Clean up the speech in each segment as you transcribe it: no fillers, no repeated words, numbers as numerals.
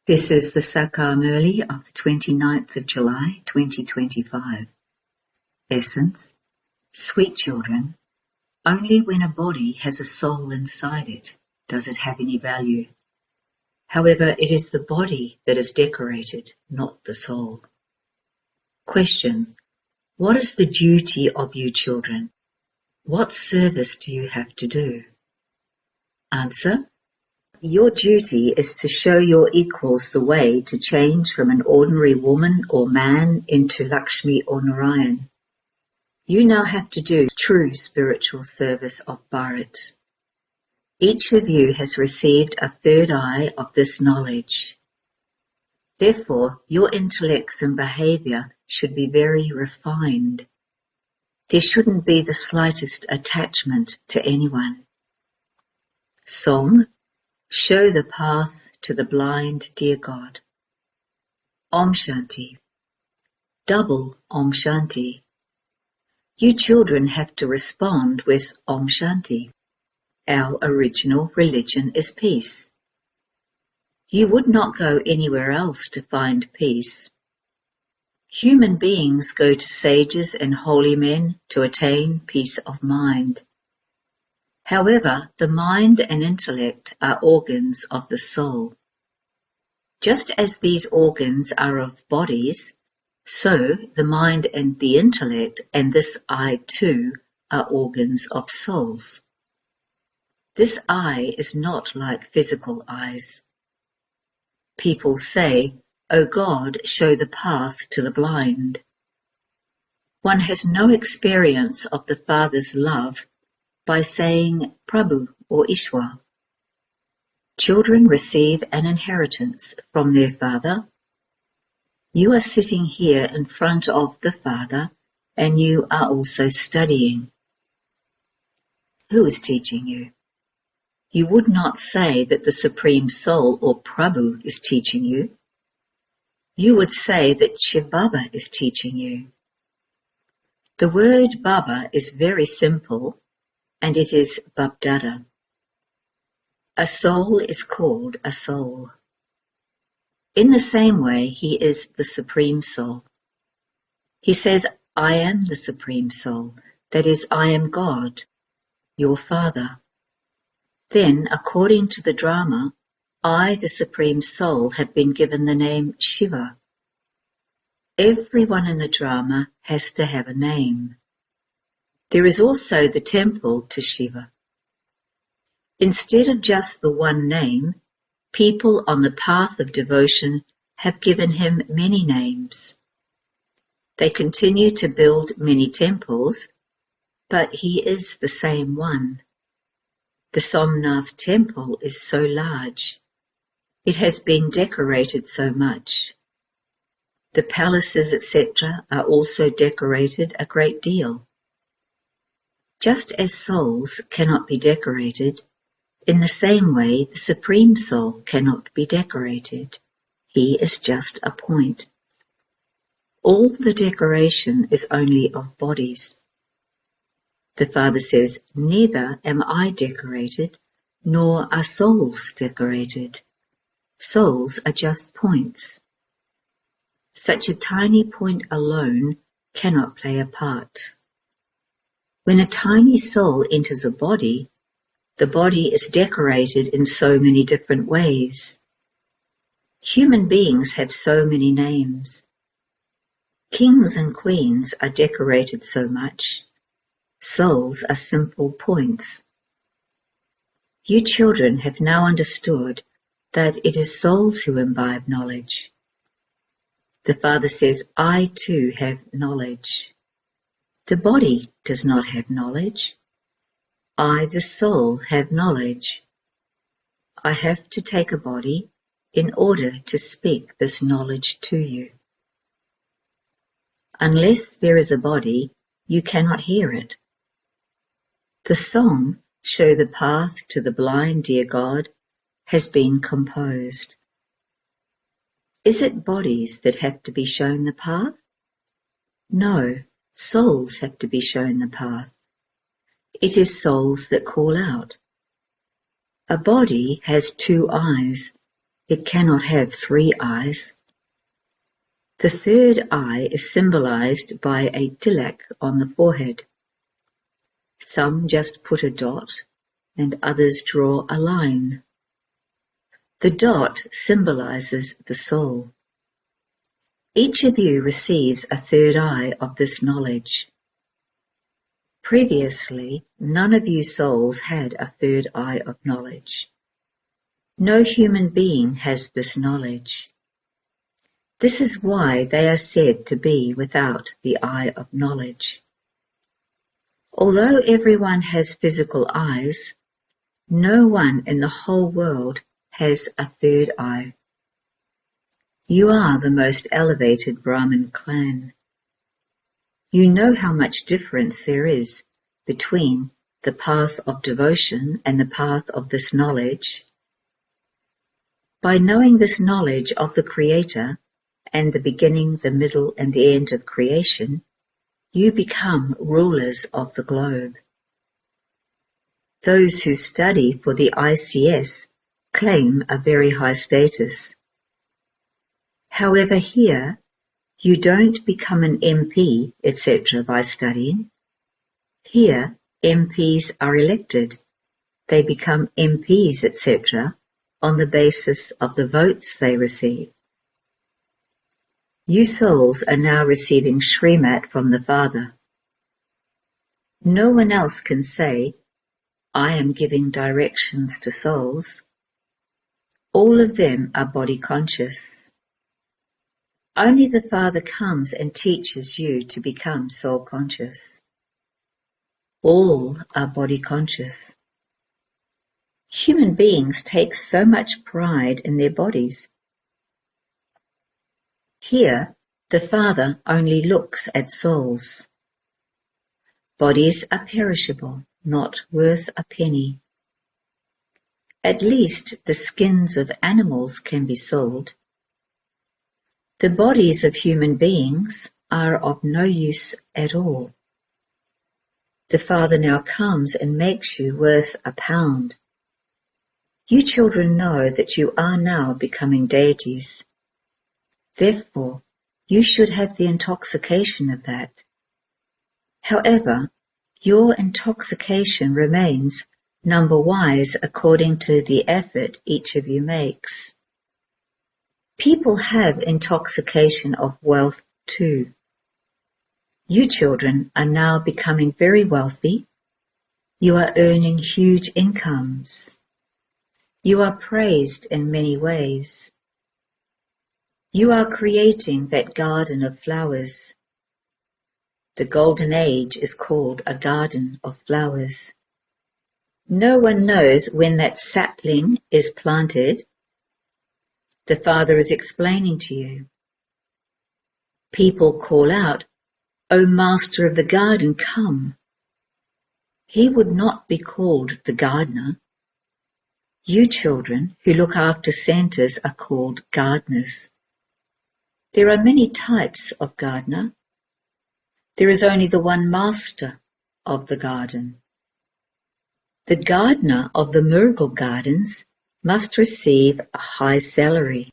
This is the Murli of the 29th of July, 2025. Essence: sweet children, only when a body has a soul inside it does it have any value. However, it is the body that is decorated, not the soul. Question: what is the duty of you children? What service do you have to do? Answer: your duty is to show your equals the way to change from an ordinary woman or man into Lakshmi or Narayan. You now have to do true spiritual service of Bharat. Each of you has received a third eye of this knowledge. Therefore, your intellects and behavior should be very refined. There shouldn't be the slightest attachment to anyone. Song: show the path to the blind, dear God. Om Shanti. Double Om Shanti. You children have to respond with Om Shanti. Our original religion is peace. You would not go anywhere else to find peace. Human beings go to sages and holy men to attain peace of mind. However, the mind and intellect are organs of the soul. Just as these organs are of bodies, so the mind and the intellect and this eye too are organs of souls. This eye is not like physical eyes. People say, "O God, show the path to the blind." One has no experience of the Father's love by saying Prabhu or Ishwar. Children receive an inheritance from their father. You are sitting here in front of the Father, and you are also studying. Who is teaching you? You would not say that the Supreme Soul or Prabhu is teaching you. You would say that Shiv Baba is teaching you. The word Baba is very simple, and it is Babdada. A soul is called a soul. In the same way, he is the Supreme Soul. He says, "I am the Supreme Soul," that is, I am God, your Father. Then, according to the drama, I, the Supreme Soul, have been given the name Shiva. Everyone in the drama has to have a name. There is also the temple to Shiva. Instead of just the one name, people on the path of devotion have given him many names. They continue to build many temples, but he is the same one. The Somnath temple is so large. It has been decorated so much. The palaces, etc., are also decorated a great deal. Just as souls cannot be decorated, in the same way the Supreme Soul cannot be decorated. He is just a point. All the decoration is only of bodies. The Father says, "Neither am I decorated, nor are souls decorated. Souls are just points." Such a tiny point alone cannot play a part. When a tiny soul enters a body, the body is decorated in so many different ways. Human beings have so many names. Kings and queens are decorated so much. Souls are simple points. You children have now understood that it is souls who imbibe knowledge. The Father says, "I too have knowledge." The body does not have knowledge. I, the soul, have knowledge. I have to take a body in order to speak this knowledge to you. Unless there is a body, you cannot hear it. The song, "Show the Path to the Blind, Dear God," has been composed. Is it bodies that have to be shown the path? No, souls have to be shown the path. It is souls that call out. A body has two eyes. it cannot have 3 eyes. The third eye is symbolized by a tilak on the forehead. Some just put a dot, and others draw a line. The dot symbolizes the soul. Each of you receives a third eye of this knowledge. Previously, none of you souls had a third eye of knowledge. No human being has this knowledge. This is why they are said to be without the eye of knowledge. Although everyone has physical eyes, no one in the whole world has a third eye. You are the most elevated Brahmin clan. You know how much difference there is between the path of devotion and the path of this knowledge. By knowing this knowledge of the Creator and the beginning, the middle, and the end of creation, you become rulers of the globe. Those who study for the ICS claim a very high status. However, here, you don't become an MP, etc. by studying. Here, MPs are elected. They become MPs, etc. on the basis of the votes they receive. You souls are now receiving Srimat from the Father. No one else can say, I am giving directions to souls. All of them are body conscious. Only the Father comes and teaches you to become soul conscious. All are body conscious. Human beings take so much pride in their bodies. Here, the Father only looks at souls. Bodies are perishable, not worth a penny. At least the skins of animals can be sold. The bodies of human beings are of no use at all. The Father now comes and makes you worth £1. You children know that you are now becoming deities. Therefore, you should have the intoxication of that. However, your intoxication remains number-wise according to the effort each of you makes. People have intoxication of wealth too. You children are now becoming very wealthy. You are earning huge incomes. You are praised in many ways. You are creating that garden of flowers. The golden age is called a garden of flowers. No one knows when that sapling is planted. The Father is explaining to you. People call out, O Master of the Garden, come. He would not be called the gardener. You children who look after centers are called gardeners. There are many types of gardener. There is only the one master of the garden. The gardener of the Murli gardens must receive a high salary.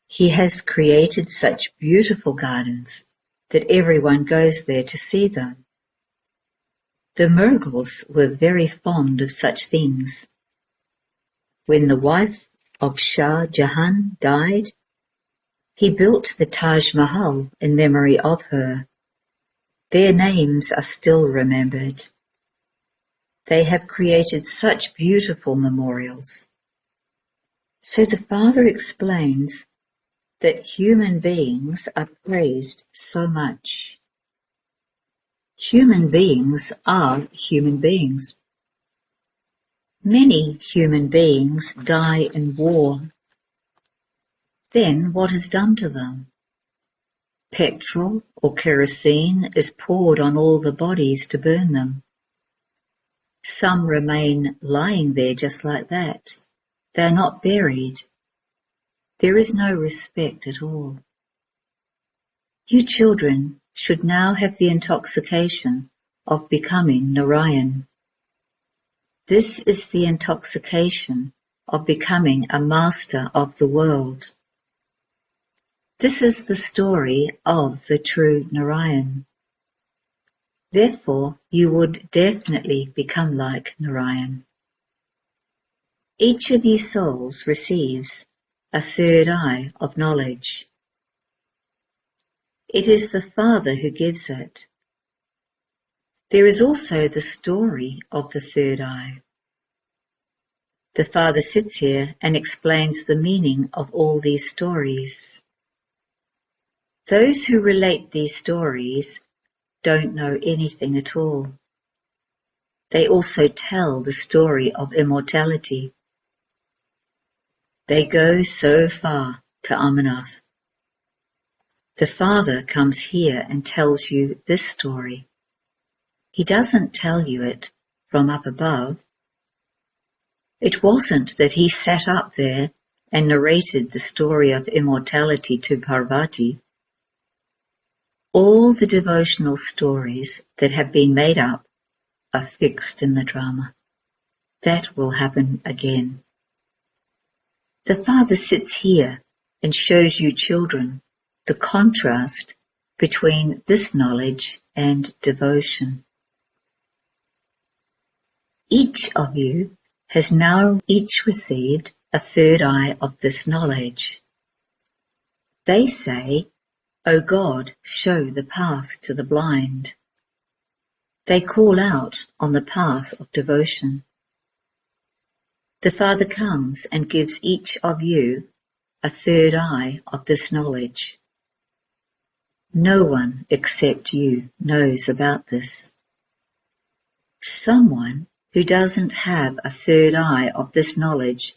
He has created such beautiful gardens that everyone goes there to see them. The Murlis were very fond of such things. When the wife of Shah Jahan died, he built the Taj Mahal in memory of her. Their names are still remembered. They have created such beautiful memorials. So the Father explains that human beings are praised so much. Human beings are human beings. Many human beings die in war. Then what is done to them? Petrol or kerosene is poured on all the bodies to burn them. Some remain lying there just like that. They are not buried. There is no respect at all. You children should now have the intoxication of becoming Narayan. This is the intoxication of becoming a master of the world. This is the story of the true Narayan. Therefore, you would definitely become like Narayan. Each of you souls receives a third eye of knowledge. It is the Father who gives it. There is also the story of the third eye. The Father sits here and explains the meaning of all these stories. Those who relate these stories don't know anything at all. They also tell the story of immortality. They go so far to Amarnath. The Father comes here and tells you this story. He doesn't tell you it from up above. It wasn't that he sat up there and narrated the story of immortality to Parvati. All the devotional stories that have been made up are fixed in the drama. That will happen again. The Father sits here and shows you children the contrast between this knowledge and devotion. Each of you has now each received a third eye of this knowledge. They say, "O God, show the path to the blind." They call out on the path of devotion. The Father comes and gives each of you a third eye of this knowledge. No one except you knows about this. Someone who doesn't have a third eye of this knowledge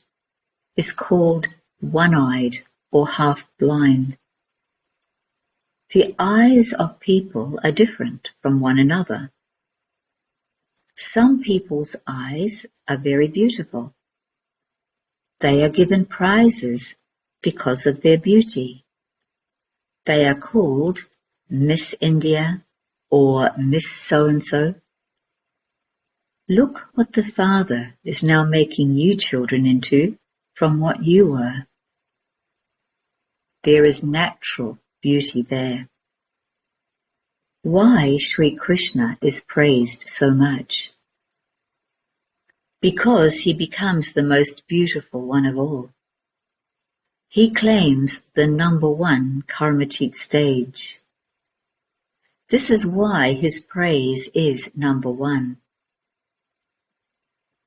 is called one-eyed or half-blind. The eyes of people are different from one another. Some people's eyes are very beautiful. They are given prizes because of their beauty. They are called Miss India or Miss So-and-so. Look what the Father is now making you children into from what you were. There is natural beauty there. Why Sri Krishna is praised so much? Because he becomes the most beautiful one of all. He claims the number one karmatit stage. This is why his praise is number one.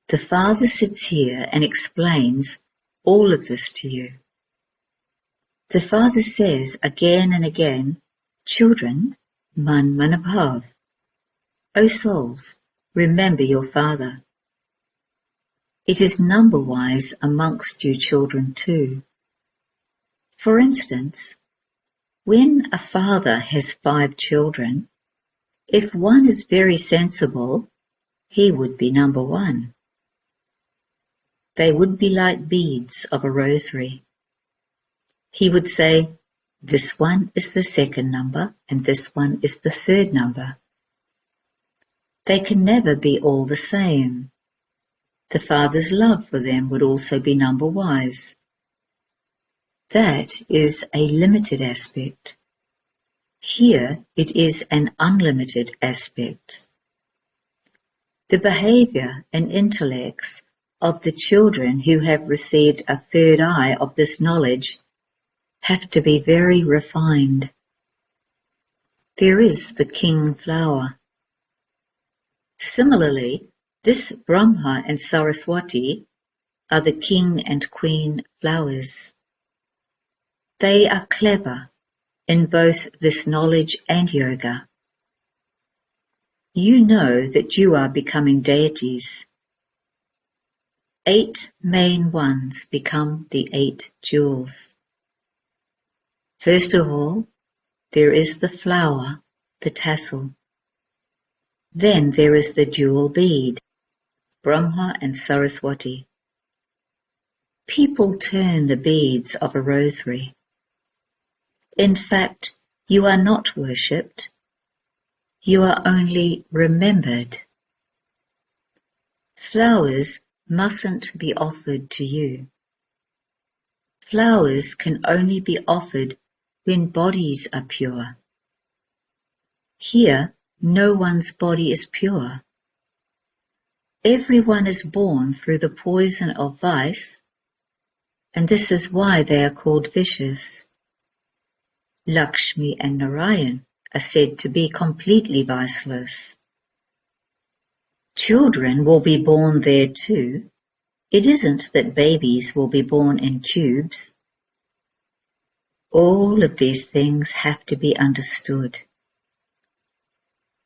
The Father sits here and explains all of this to you. The Father says again and again, "Children, man manabhav." O souls, remember your Father. It is number-wise amongst you children too. For instance, when a father has 5 children, if one is very sensible, he would be number 1. They would be like beads of a rosary. He would say, "This one is the 2nd number and this one is the 3rd number." They can never be all the same. The Father's love for them would also be number-wise. That is a limited aspect. Here it is an unlimited aspect. The behavior and intellects of the children who have received a third eye of this knowledge have to be very refined. There is the king flower. Similarly, this Brahma and Saraswati are the king and queen flowers. They are clever in both this knowledge and yoga. You know that you are becoming deities. 8 main ones become the 8 jewels. First of all, there is the flower, the tassel. Then there is the jewel bead, Brahma and Saraswati. People turn the beads of a rosary. In fact, you are not worshipped. You are only remembered. Flowers mustn't be offered to you. Flowers can only be offered when bodies are pure. Here, no one's body is pure. Everyone is born through the poison of vice, and this is why they are called vicious. Lakshmi and Narayan are said to be completely viceless. Children will be born there too. It isn't that babies will be born in tubes. All of these things have to be understood.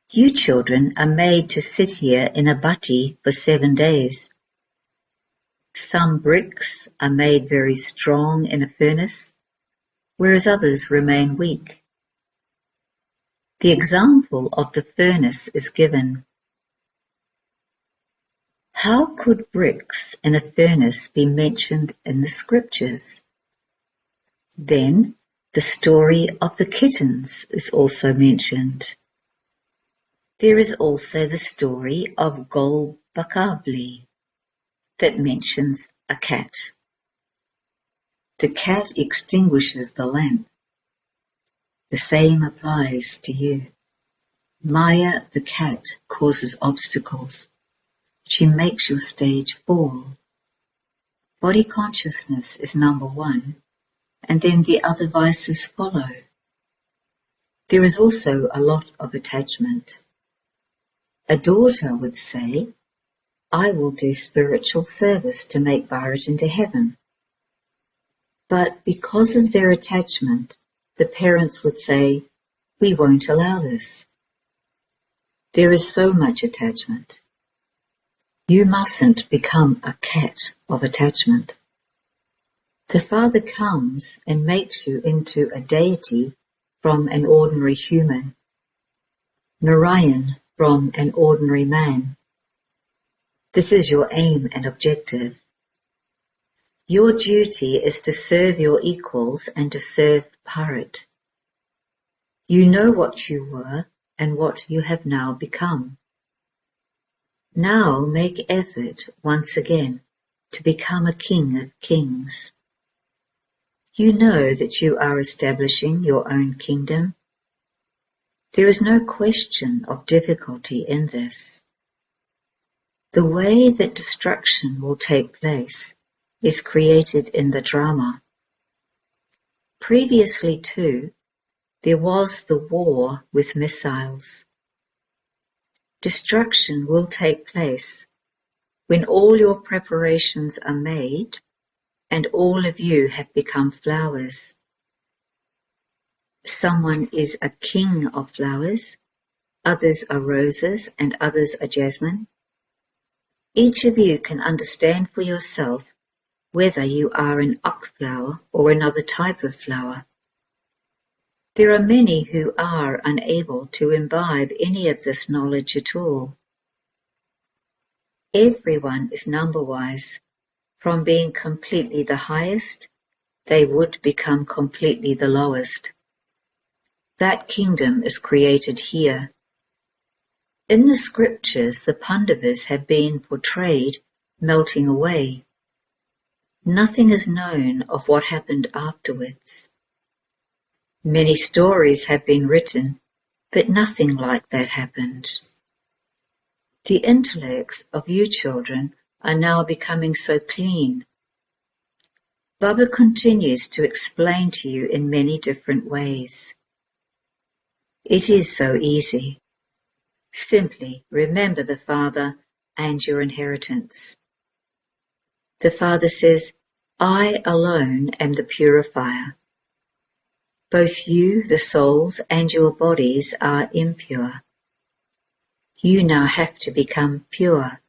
You children are made to sit here in a bhatti for 7 days. Some bricks are made very strong in a furnace, whereas others remain weak. The example of the furnace is given. How could bricks in a furnace be mentioned in the scriptures? Then the story of the kittens is also mentioned. There is also the story of Golbakabli that mentions a cat. The cat extinguishes the lamp. The same applies to you. Maya, the cat, causes obstacles. She makes your stage fall. Body consciousness is number one, and then the other vices follow. There is also a lot of attachment. A daughter would say, I will do spiritual service to make Bharat into heaven. But because of their attachment, the parents would say, we won't allow this. There is so much attachment. You mustn't become a cat of attachment. The Father comes and makes you into a deity from an ordinary human. Narayan from an ordinary man. This is your aim and objective. Your duty is to serve your equals and to serve Bharat. You know what you were and what you have now become. Now make effort once again to become a king of kings. You know that you are establishing your own kingdom. There is no question of difficulty in this. The way that destruction will take place is created in the drama. Previously too, there was the war with missiles. Destruction will take place when all your preparations are made and all of you have become flowers. Someone is a king of flowers, others are roses and others are jasmine. Each of you can understand for yourself whether you are an uk flower or another type of flower. There are many who are unable to imbibe any of this knowledge at all. Everyone is number-wise. From being completely the highest, they would become completely the lowest. That kingdom is created here. In the scriptures, the Pandavas have been portrayed melting away. Nothing is known of what happened afterwards. Many stories have been written, but nothing like that happened. The intellects of you children are now becoming so clean. Baba continues to explain to you in many different ways. It is so easy. Simply remember the Father and your inheritance. The Father says, I alone am the purifier. Both you, the souls, and your bodies are impure. You now have to become pure.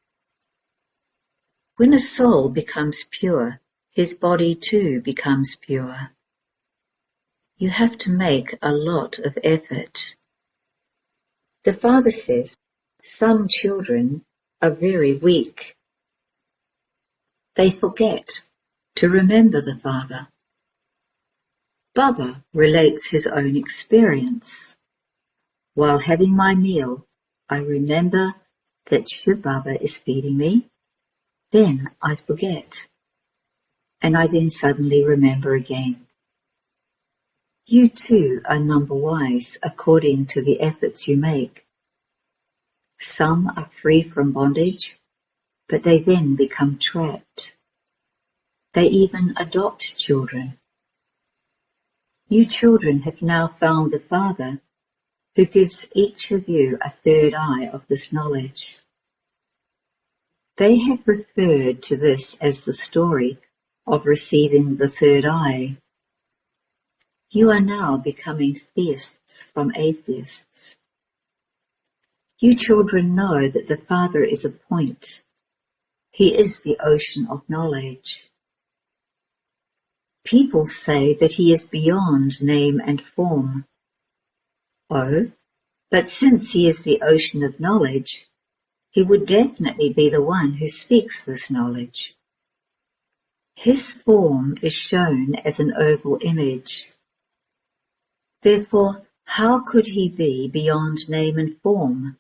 When a soul becomes pure, his body too becomes pure. You have to make a lot of effort. The Father says, some children are very weak. They forget to remember the Father. Baba relates his own experience. While having my meal, I remember that Shiv Baba is feeding me, Then I forget, and I then suddenly remember again. You too are number-wise according to the efforts you make. Some are free from bondage, but they then become trapped. They even adopt children. You children have now found the Father who gives each of you a third eye of this knowledge. They have referred to this as the story of receiving the third eye. You are now becoming theists from atheists. You children know that the Father is a point. He is the ocean of knowledge. People say that he is beyond name and form. Oh, but since he is the ocean of knowledge, he would definitely be the one who speaks this knowledge. His form is shown as an oval image. Therefore, how could he be beyond name and form?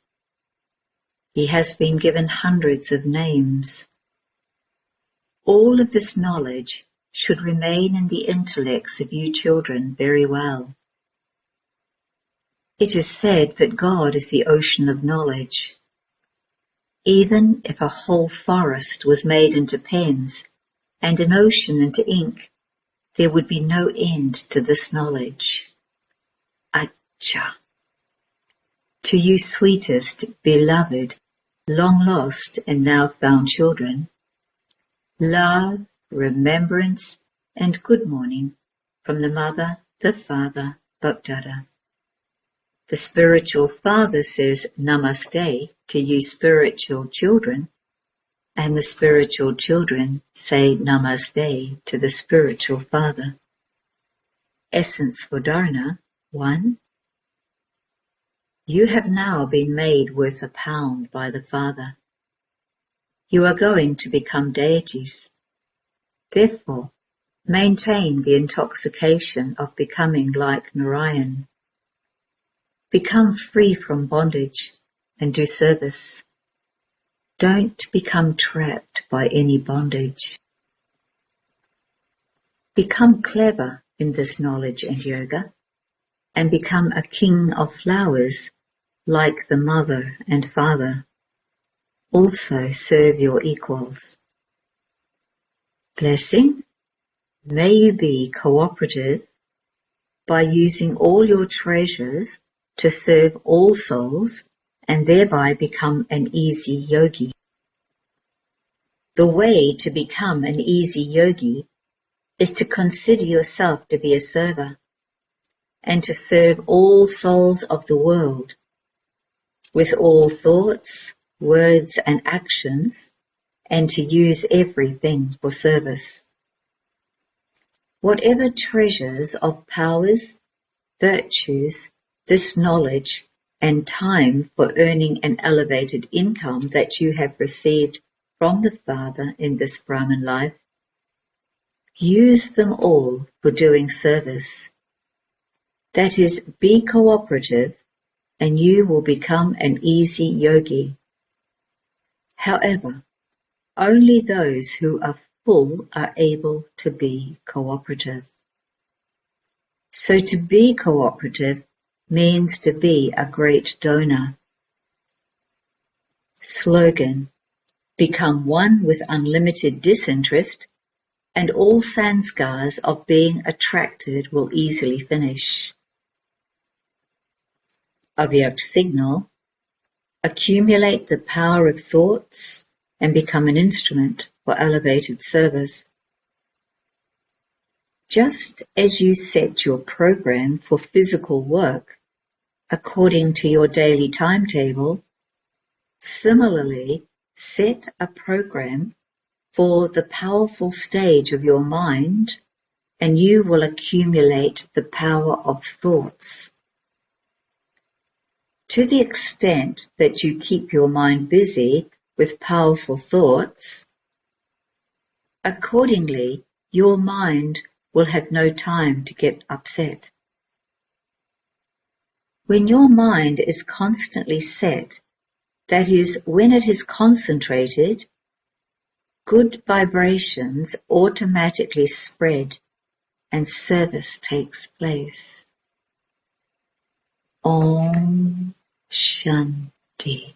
He has been given hundreds of names. All of this knowledge should remain in the intellects of you children very well. It is said that God is the ocean of knowledge. Even if a whole forest was made into pens and an ocean into ink, there would be no end to this knowledge. Acha. To you sweetest, beloved, long lost and now found children, love, remembrance, and good morning from the Mother, the Father, Bapdada. The spiritual father says namaste to you spiritual children, and the spiritual children say namaste to the spiritual father. Essence for Dharana 1. You have now been made worth £1 by the Father. You are going to become deities. Therefore, maintain the intoxication of becoming like Narayan. Become free from bondage and do service. Don't become trapped by any bondage. Become clever in this knowledge and yoga, and become a king of flowers like the Mother and Father. Also serve your equals. Blessing. May you be cooperative by using all your treasures to serve all souls and thereby become an easy yogi. The way to become an easy yogi is to consider yourself to be a server and to serve all souls of the world with all thoughts, words and actions, and to use everything for service. Whatever treasures of powers, virtues, this knowledge, and time for earning an elevated income that you have received from the Father in this Brahman life, use them all for doing service. That is, be cooperative, and you will become an easy yogi. However, only those who are full are able to be cooperative. So to be cooperative means to be a great donor. Slogan: become one with unlimited disinterest, and all sanskars of being attracted will easily finish. Avyakt signal: accumulate the power of thoughts and become an instrument for elevated service. Just as you set your program for physical work according to your daily timetable, similarly set a program for the powerful stage of your mind, and you will accumulate the power of thoughts. To the extent that you keep your mind busy with powerful thoughts, accordingly your mind will have no time to get upset. When your mind is constantly set, that is, when it is concentrated, good vibrations automatically spread and service takes place. Om Shanti.